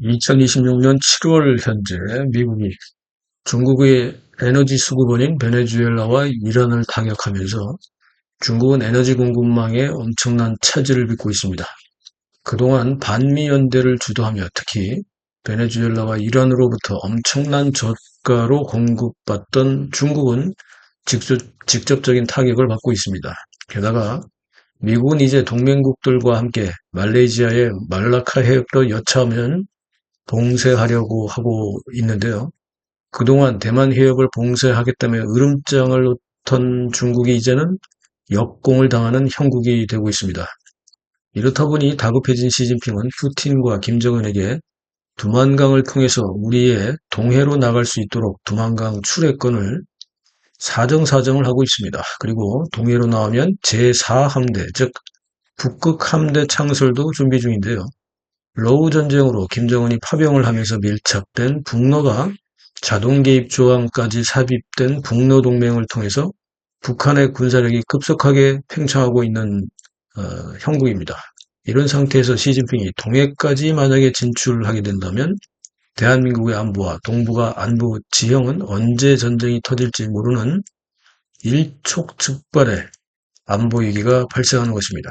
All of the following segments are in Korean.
2026년 7월 현재 미국이 중국의 에너지 수급원인 베네수엘라와 이란을 타격하면서 중국은 에너지 공급망에 엄청난 차질을 빚고 있습니다. 그동안 반미 연대를 주도하며 특히 베네수엘라와 이란으로부터 엄청난 저가로 공급받던 중국은 직접적인 타격을 받고 있습니다. 게다가 미국은 이제 동맹국들과 함께 말레이시아의 말라카 해협도 여차하면 봉쇄하려고 하고 있는데요. 그동안 대만 해협을 봉쇄하겠다며 으름장을 놓던 중국이 이제는 역공을 당하는 형국이 되고 있습니다. 이렇다 보니 다급해진 시진핑은 푸틴과 김정은에게 두만강을 통해서 우리의 동해로 나갈 수 있도록 두만강 출해권을 사정사정을 하고 있습니다. 그리고 동해로 나오면 제4함대, 즉 북극 함대 창설도 준비 중인데요. 러우 전쟁으로 김정은이 파병을 하면서 밀착된 북러가 자동 개입 조항까지 삽입된 북러 동맹을 통해서 북한의 군사력이 급속하게 팽창하고 있는 형국입니다. 이런 상태에서 시진핑이 동해까지 만약에 진출하게 된다면 대한민국의 안보와 동북아 안보 지형은 언제 전쟁이 터질지 모르는 일촉즉발의 안보 위기가 발생하는 것입니다.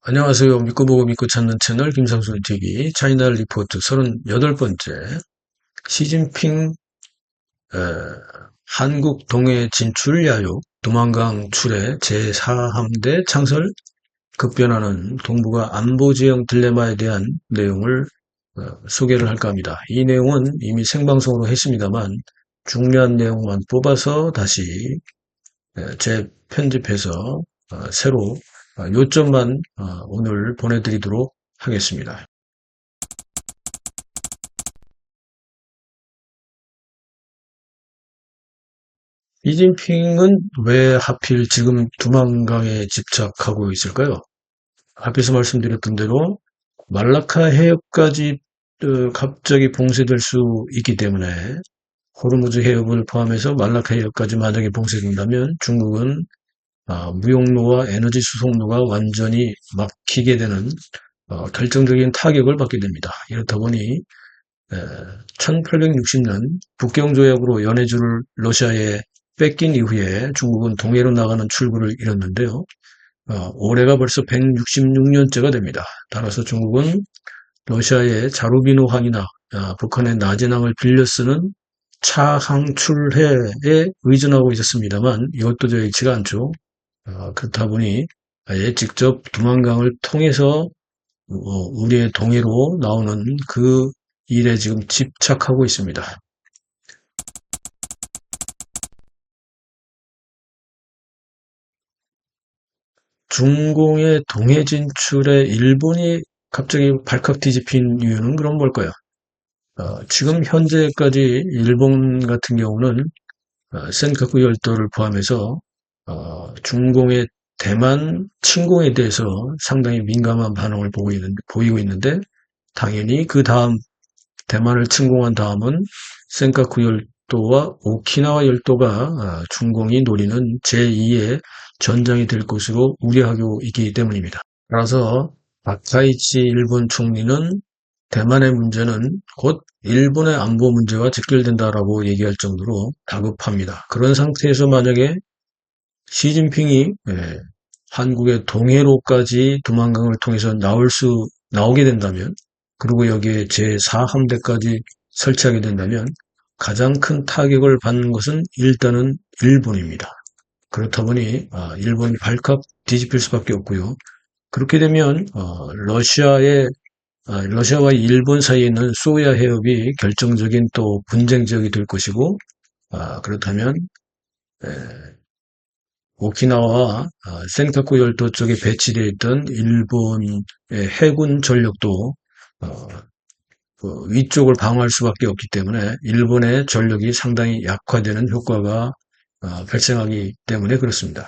안녕하세요. 믿고 보고 믿고 찾는 채널 김상순TV 차이나 리포트 38번째 시진핑 한국 동해 진출 야욕 두만강 출해 제4함대 창설 급변하는 동북아 안보지형 딜레마에 대한 내용을 소개를 할까 합니다. 이 내용은 이미 생방송으로 했습니다만 중요한 내용만 뽑아서 다시 재편집해서 새로 요점만 오늘 보내드리도록 하겠습니다. 시진핑은 왜 하필 지금 두만강에 집착하고 있을까요? 앞에서 말씀드렸던 대로 말라카 해협까지 갑자기 봉쇄될 수 있기 때문에 호르무즈 해협을 포함해서 말라카 해협까지 만약에 봉쇄된다면 중국은 무역로와 에너지 수송로가 완전히 막히게 되는 결정적인 타격을 받게 됩니다. 이렇다 보니 1860년 북경조약으로 연해주를 러시아에 뺏긴 이후에 중국은 동해로 나가는 출구를 잃었는데요. 올해가 벌써 166년째가 됩니다. 따라서 중국은 러시아의 자루비노항이나 북한의 나제낭을 빌려 쓰는 차항출해에 의존하고 있었습니다만 이것도 여의치가 않죠. 그렇다 보니 아예 직접 두만강을 통해서 우리의 동해로 나오는 그 일에 지금 집착하고 있습니다. 중공의 동해 진출에 일본이 갑자기 발칵 뒤집힌 이유는 그럼 뭘까요? 지금 현재까지 일본 같은 경우는 센카쿠 열도를 포함해서 중공의 대만 침공에 대해서 상당히 민감한 반응을 보이고 있는데 당연히 그 다음 대만을 침공한 다음은 센카쿠 열도와 오키나와 열도가 중공이 노리는 제2의 전장이 될 것으로 우려하고 있기 때문입니다. 따라서 다카이치 일본 총리는 대만의 문제는 곧 일본의 안보 문제와 직결된다라고 얘기할 정도로 다급합니다. 그런 상태에서 만약에 시진핑이 한국의 동해로까지 두만강을 통해서 나오게 된다면 그리고 여기에 제4함대까지 설치하게 된다면 가장 큰 타격을 받는 것은 일단은 일본입니다. 그렇다 보니 일본이 발칵 뒤집힐 수밖에 없고요. 그렇게 되면 러시아와 일본 사이에 있는 소야 해협이 결정적인 또 분쟁 지역이 될 것이고 그렇다면 오키나와와 센카쿠 열도 쪽에 배치되어 있던 일본의 해군 전력도 위쪽을 방어할 수밖에 없기 때문에 일본의 전력이 상당히 약화되는 효과가 발생하기 때문에 그렇습니다.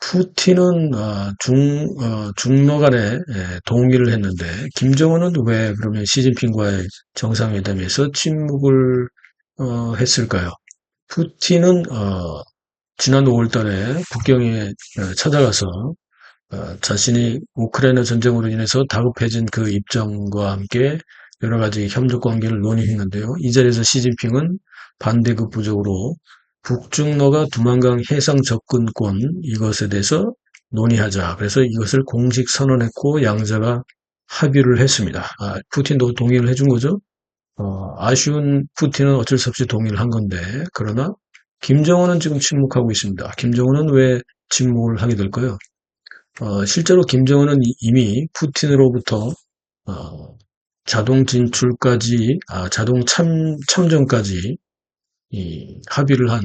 푸틴은 중러 간에 동의를 했는데 김정은은 왜 그러면 시진핑과의 정상회담에서 침묵을 했을까요? 푸틴은 지난 5월 달에 북경에 찾아가서 자신이 우크라이나 전쟁으로 인해서 다급해진 그 입장과 함께 여러 가지 협력 관계를 논의했는데요. 이 자리에서 시진핑은 반대급부적으로 북중러가 두만강 해상 접근권 이것에 대해서 논의하자. 그래서 이것을 공식 선언했고 양자가 합의를 했습니다. 푸틴도 동의를 해준 거죠. 아쉬운 푸틴은 어쩔 수 없이 동의를 한 건데 그러나 김정은은 지금 침묵하고 있습니다. 김정은은 왜 침묵을 하게 될까요? 실제로 김정은은 이미 푸틴으로부터 어, 자동 진출까지, 자동 참전까지 합의를 한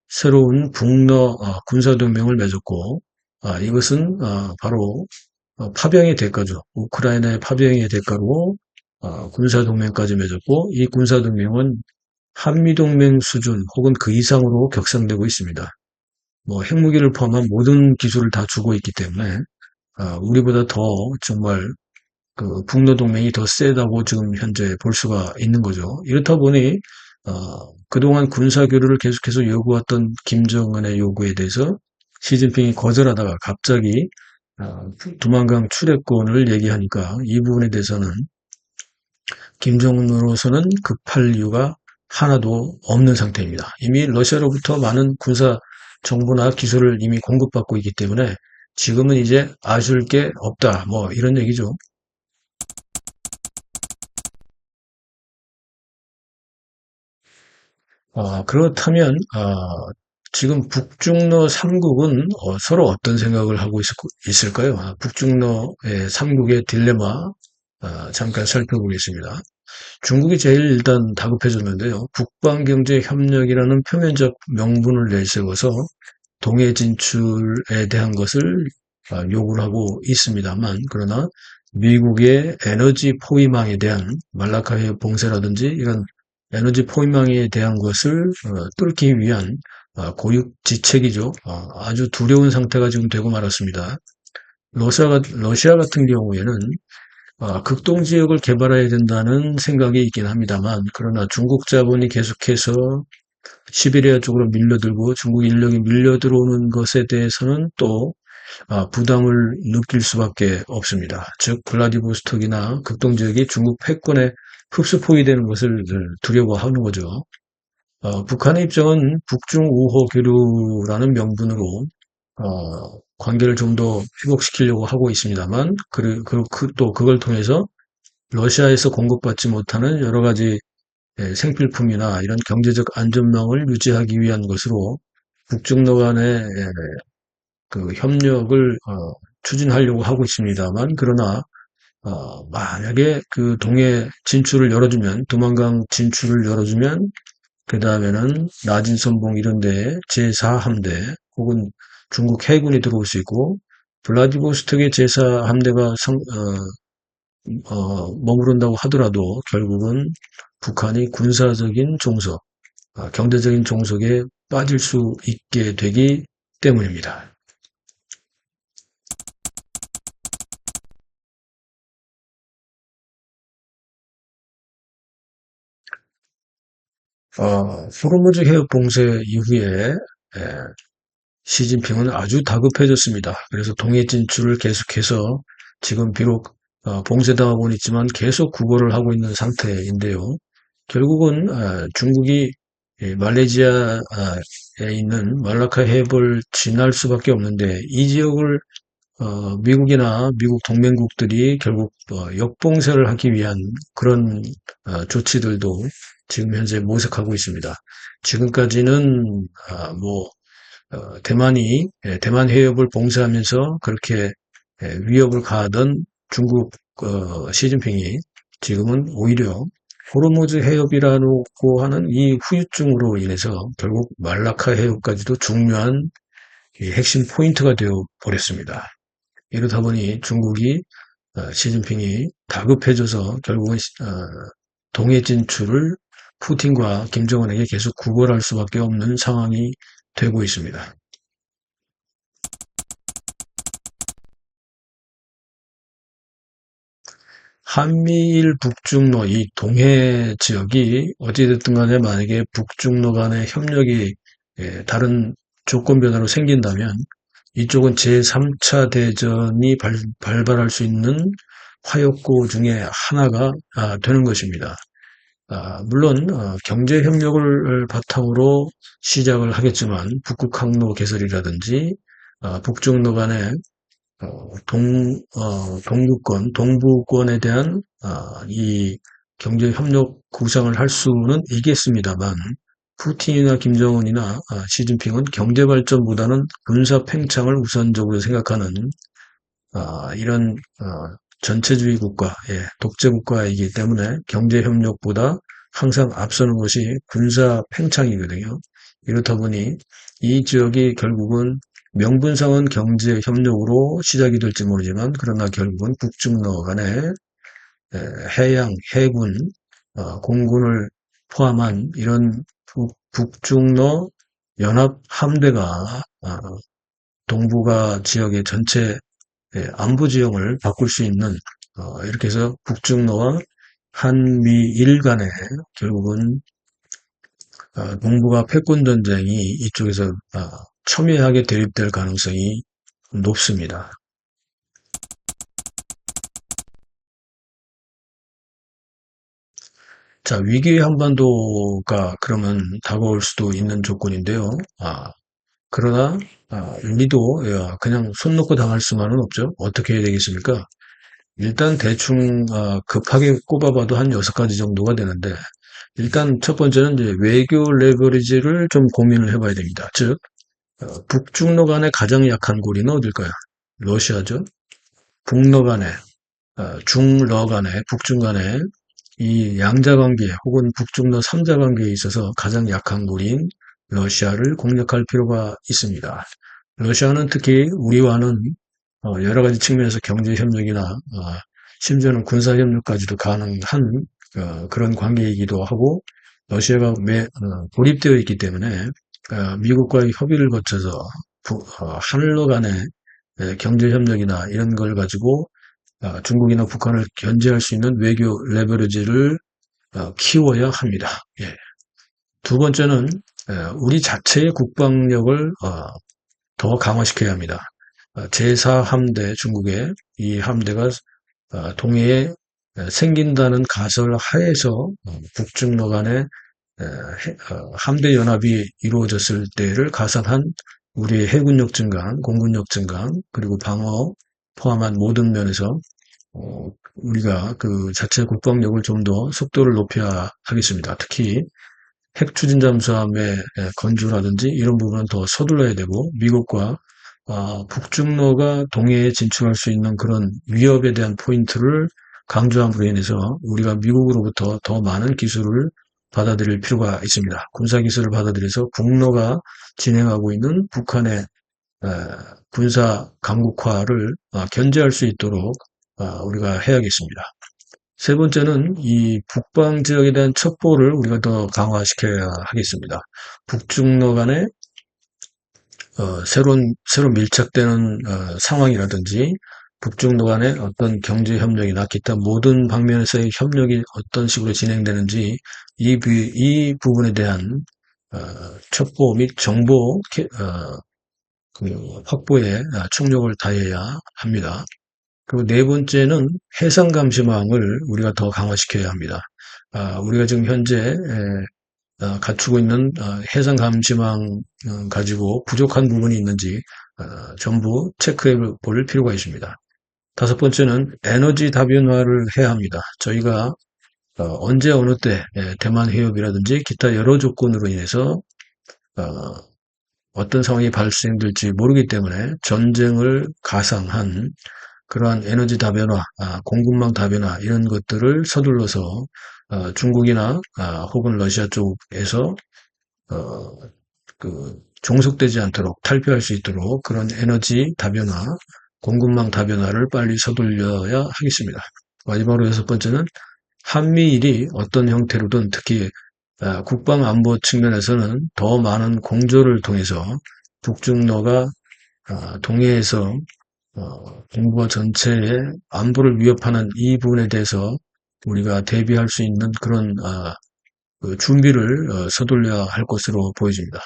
새로운 북러 군사동맹을 맺었고, 이것은 바로 파병의 대가죠. 우크라이나의 파병의 대가로 군사동맹까지 맺었고, 이 군사동맹은 한미동맹 수준 혹은 그 이상으로 격상되고 있습니다. 뭐 핵무기를 포함한 모든 기술을 다 주고 있기 때문에 우리보다 더 정말 그 북러 동맹이 더 세다고 지금 현재 볼 수가 있는 거죠. 이렇다 보니 그동안 군사 교류를 계속해서 요구했던 김정은의 요구에 대해서 시진핑이 거절하다가 갑자기 두만강 출애권을 얘기하니까 이 부분에 대해서는 김정은으로서는 급할 이유가 하나도 없는 상태입니다. 이미 러시아로부터 많은 군사 정보나 기술을 이미 공급받고 있기 때문에 지금은 이제 아쉬울 게 없다. 뭐 이런 얘기죠. 그렇다면 지금 북중러 3국은 서로 어떤 생각을 하고 있을까요? 북중러의 3국의 딜레마 잠깐 살펴보겠습니다. 중국이 제일 일단 다급해졌는데요. 북방경제협력이라는 표면적 명분을 내세워서 동해 진출에 대한 것을 요구를 하고 있습니다만 그러나 미국의 에너지 포위망에 대한 말라카의 봉쇄라든지 이런 에너지 포위망에 대한 것을 뚫기 위한 고육지책이죠. 아주 두려운 상태가 지금 되고 말았습니다. 러시아 같은 경우에는 극동 지역을 개발해야 된다는 생각이 있긴 합니다만 그러나 중국 자본이 계속해서 시베리아 쪽으로 밀려들고 중국 인력이 밀려들어오는 것에 대해서는 또 부담을 느낄 수밖에 없습니다. 즉 블라디보스톡이나 극동 지역이 중국 패권에 흡수 포위되는 것을 두려워하는 거죠. 북한의 입장은 북중 우호 교류라는 명분으로 관계를 좀 더 회복시키려고 하고 있습니다만 또 그걸 통해서 러시아에서 공급받지 못하는 여러 가지 생필품이나 이런 경제적 안전망을 유지하기 위한 것으로 북중러 간의 그 협력을 추진하려고 하고 있습니다만 그러나 만약에 그 동해 진출을 열어주면 두만강 진출을 열어주면 그 다음에는 나진선봉 이런 데 제4함대 혹은 중국 해군이 들어올 수 있고 블라디보스톡의 제4함대가 머무른다고 하더라도 결국은 북한이 군사적인 종속, 경제적인 종속에 빠질 수 있게 되기 때문입니다. 호르무즈 해협 봉쇄 이후에 시진핑은 아주 다급해졌습니다. 그래서 동해 진출을 계속해서 지금 비록 봉쇄당하고는 있지만 계속 구걸을 하고 있는 상태인데요. 결국은 중국이 말레이시아에 있는 말라카 해협을 지날 수밖에 없는데 이 지역을 미국이나 미국 동맹국들이 결국 역봉쇄를 하기 위한 그런 조치들도 지금 현재 모색하고 있습니다. 지금까지는 대만 해협을 봉쇄하면서 그렇게 위협을 가하던 중국 시진핑이 지금은 오히려 호르무즈 해협이라고 하는 이 후유증으로 인해서 결국 말라카 해협까지도 중요한 핵심 포인트가 되어 버렸습니다. 이러다 보니 중국이 시진핑이 다급해져서 결국은 동해 진출을 푸틴과 김정은에게 계속 구걸할 수밖에 없는 상황이 되고 있습니다. 한미일 북중로 이 동해 지역이 어찌됐든 간에 만약에 북중로 간의 협력이 다른 조건 변화로 생긴다면 이쪽은 제3차 대전이 발발할 수 있는 화약고 중에 하나가 되는 것입니다. 물론 경제 협력을 바탕으로 시작을 하겠지만 북극 항로 개설이라든지 북중로 간의 동구권, 동부권에 대한 이 경제 협력 구상을 할 수는 있겠습니다만 푸틴이나 김정은이나 시진핑은 경제 발전보다는 군사 팽창을 우선적으로 생각하는 이런 전체주의 국가, 독재 국가이기 때문에 경제 협력보다 항상 앞서는 것이 군사 팽창이거든요. 이렇다 보니 이 지역이 결국은 명분상은 경제 협력으로 시작이 될지 모르지만 그러나 결국은 북중러 간의 해양, 해군, 공군을 포함한 이런 북중러 연합 함대가 동북아 지역의 전체 안보 지형을 바꿀 수 있는 이렇게 해서 북중러와 한미일 간의 결국은 동북아 패권 전쟁이 이쪽에서 첨예하게 대립될 가능성이 높습니다. 자, 위기의 한반도가 그러면 다가올 수도 있는 조건인데요. 그러나 우리도 그냥 손 놓고 당할 수만은 없죠. 어떻게 해야 되겠습니까? 일단 대충 급하게 꼽아봐도 한 6가지 정도가 되는데 일단 첫 번째는 이제 외교 레버리지를 좀 고민을 해봐야 됩니다. 즉 북중러 간의 가장 약한 고리는 어딜까요? 러시아죠. 북러 간에 중러 간에 북중 간에 이 양자관계 혹은 북중러 3자관계에 있어서 가장 약한 고리인 러시아를 공략할 필요가 있습니다. 러시아는 특히 우리와는 여러 가지 측면에서 경제협력이나 심지어는 군사협력까지도 가능한 그런 관계이기도 하고 러시아가 고립되어 있기 때문에 미국과의 협의를 거쳐서 하늘로 간의 경제협력이나 이런 걸 가지고 중국이나 북한을 견제할 수 있는 외교 레버리지를 키워야 합니다. 예. 두 번째는 우리 자체의 국방력을 더 강화시켜야 합니다. 제4함대 중국의 이 함대가 동해에 생긴다는 가설 하에서 북중러 간의 함대 연합이 이루어졌을 때를 가상한 우리의 해군력 증강, 공군력 증강, 그리고 방어 포함한 모든 면에서 우리가 그 자체 국방력을 좀 더 속도를 높여야 하겠습니다. 특히 핵 추진 잠수함의 건조라든지 이런 부분은 더 서둘러야 되고 미국과 북중러가 동해에 진출할 수 있는 그런 위협에 대한 포인트를 강조함으로 인해서 우리가 미국으로부터 더 많은 기술을 받아들일 필요가 있습니다. 군사기술을 받아들여서 북러가 진행하고 있는 북한의 군사 강국화를 견제할 수 있도록 우리가 해야겠습니다. 세 번째는 이 북방 지역에 대한 첩보를 우리가 더 강화시켜야 하겠습니다. 북중러 간의 새로 밀착되는 상황이라든지 북중러 간의 어떤 경제 협력이나 기타 모든 방면에서의 협력이 어떤 식으로 진행되는지 이 부분에 대한 첩보 및 정보 확보에 총력을 다해야 합니다. 그리고 네 번째는 해상 감시망을 우리가 더 강화시켜야 합니다. 우리가 지금 현재 갖추고 있는 해상 감시망 가지고 부족한 부분이 있는지 전부 체크해 볼 필요가 있습니다. 다섯 번째는 에너지 다변화를 해야 합니다. 저희가 언제 어느 때 대만 해협이라든지 기타 여러 조건으로 인해서 어떤 상황이 발생될지 모르기 때문에 전쟁을 가상한 그러한 에너지 다변화, 공급망 다변화 이런 것들을 서둘러서 중국이나 혹은 러시아 쪽에서 종속되지 않도록 탈피할 수 있도록 그런 에너지 다변화, 공급망 다변화를 빨리 서둘러야 하겠습니다. 마지막으로 여섯 번째는 한미일이 어떤 형태로든 특히 국방안보 측면에서는 더 많은 공조를 통해서 북중러가 동해에서 인구와 전체의 안보를 위협하는 이 부분에 대해서 우리가 대비할 수 있는 그런 그 준비를 서둘러야 할 것으로 보여집니다.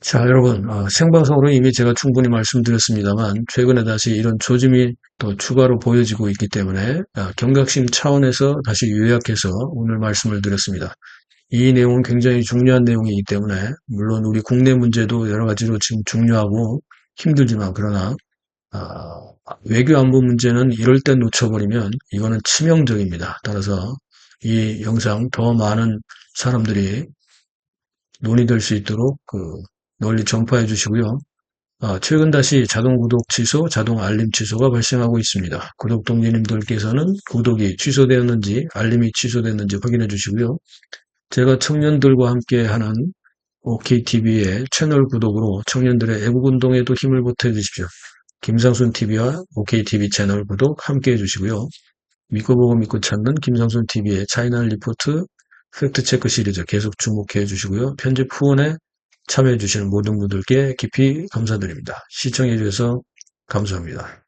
자, 여러분, 생방송으로 이미 제가 충분히 말씀드렸습니다만, 최근에 다시 이런 조짐이 또 추가로 보여지고 있기 때문에, 경각심 차원에서 다시 요약해서 오늘 말씀을 드렸습니다. 이 내용은 굉장히 중요한 내용이기 때문에, 물론 우리 국내 문제도 여러 가지로 지금 중요하고 힘들지만, 그러나, 외교 안보 문제는 이럴 때 놓쳐버리면 이거는 치명적입니다. 따라서 이 영상 더 많은 사람들이 논의될 수 있도록 널리 전파해 주시고요. 최근 다시 자동 구독 취소, 자동 알림 취소가 발생하고 있습니다. 구독 동지님들께서는 구독이 취소되었는지, 알림이 취소됐는지 확인해 주시고요. 제가 청년들과 함께 하는 OKTV의 채널 구독으로 청년들의 애국운동에도 힘을 보태 주십시오. 김상순 TV와 OKTV 채널 구독 함께 해주시고요. 믿고 보고 믿고 찾는 김상순 TV의 차이나 리포트 팩트체크 시리즈 계속 주목해 주시고요. 편집 후원에 참여해 주시는 모든 분들께 깊이 감사드립니다. 시청해 주셔서 감사합니다.